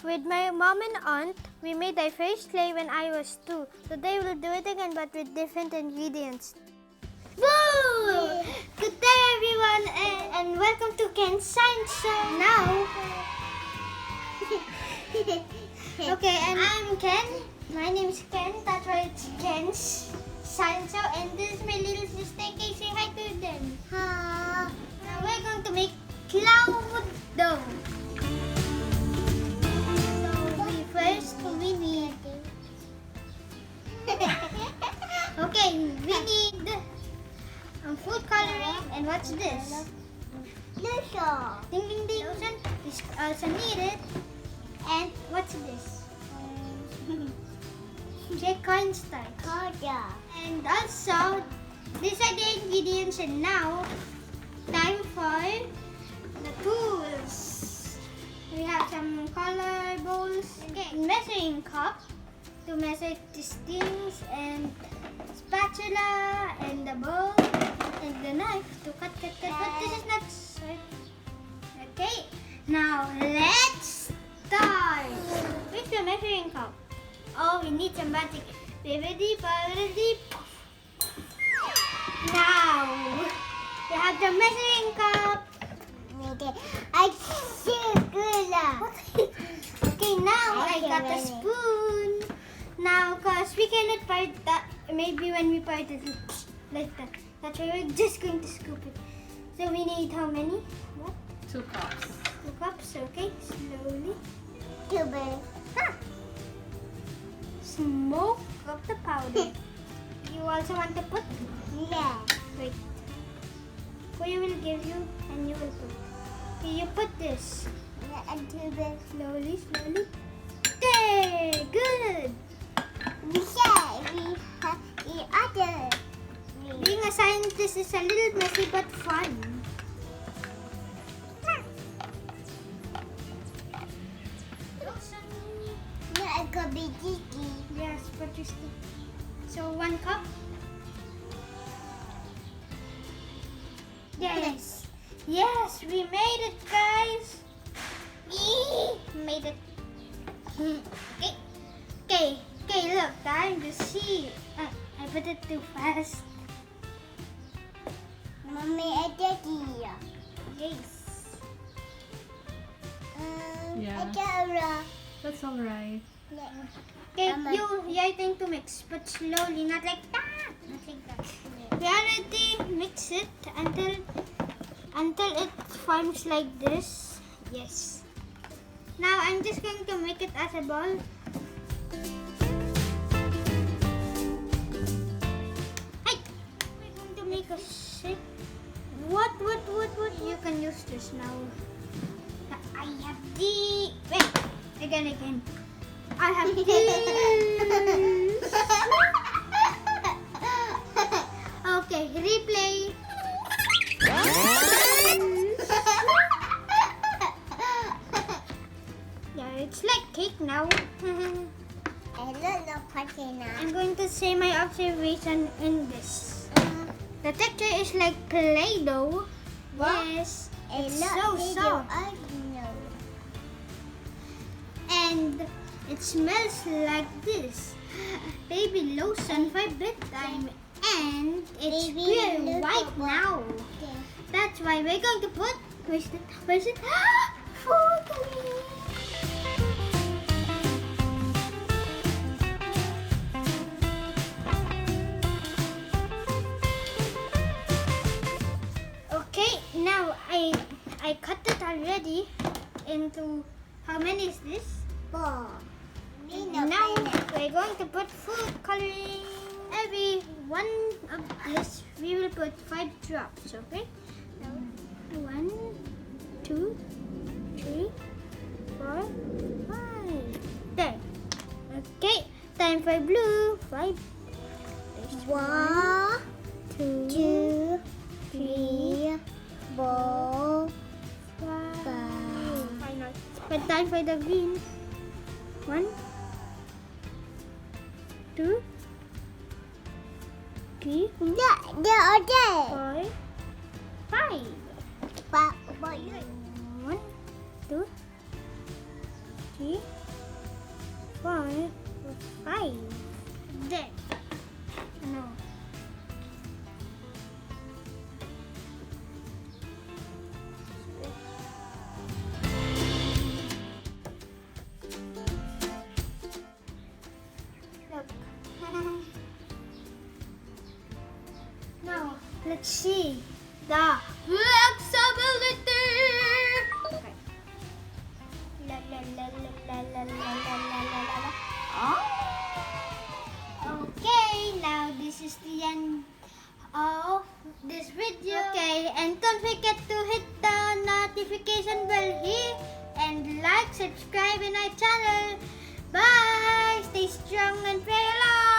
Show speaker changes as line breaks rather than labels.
With my mom and aunt, we made our first clay when I was 2. Today we'll do it again but with different ingredients. Woo! Good day everyone and welcome to Ken's Science Show. Now, okay, and I'm Ken. My name is Ken. That's why it's Ken's Science Show. And this is my little sister. Okay, say hi to them. Hi. Now we're going to make cloud dough. First, we need. Okay, we need food coloring, and what's this? Lotion. Ding ding ding. Lotion. This also needed. And what's this? Cornstarch. And also, these are the ingredients. And now, time for the tools. We have some color bowls, measuring cup to measure these things, and spatula, and the bowl, and the knife to cut. This is not sharp. Okay, now let's start. With the measuring cup. Oh, we need some magic. Ready. Now, we have the measuring cup. Okay, now I got a spoon. Now, cause we cannot part that. Maybe when we part it like that. That's why we're just going to scoop it. So we need how many? What?
2 cups.
2 cups. Okay, slowly. Smoke up the powder. You also want to put?
Yeah.
Wait. Kuya will give you and you will put. Okay, you put this. Slowly. Okay, good. Being a scientist is a little messy but fun. Yes, but you still. So 1 cup. Yes, we made it, guys. Made it. Okay, look, time to see. I put it too fast. Yes.
Yeah. That's alright.
Okay, you think to mix, but slowly, not like that. Not like that. We already mix it until it forms like this. Yes. Now I'm just going to make it as a ball. Hey, we're going to make a shape. What? You can use this now. I have the. Wait, again. I have this. Okay, replay. Yeah, it's like cake now. I'm going to say my observation in this. The texture is like Play-Doh. Yes, it's so soft. And it smells like this. Baby lotion for bedtime. And it's pure white now. That's why we're going to put. Where's it? Food coloring. Okay, now I cut it already into. How many is this?
4.
Now we're going to put food coloring. Every one of this we will put 5 drops. Okay. Now 1, 2, 3, 4, 5. There. Okay. Time for blue. 5.
1,
2,
3, 4,
5.
5.
Final. But time for the green. 1, 2, 3,
They're all there.
4, 5.
But
1, 2, 3, 4, 5. Then, ano? Look. Now, let's see the flexibility. Okay. La la la la la la la la la la la. Oh. Okay, now this is the end of this video. Okay, and don't forget to hit the notification bell here and like, subscribe in our channel. Bye. Stay strong and pray along.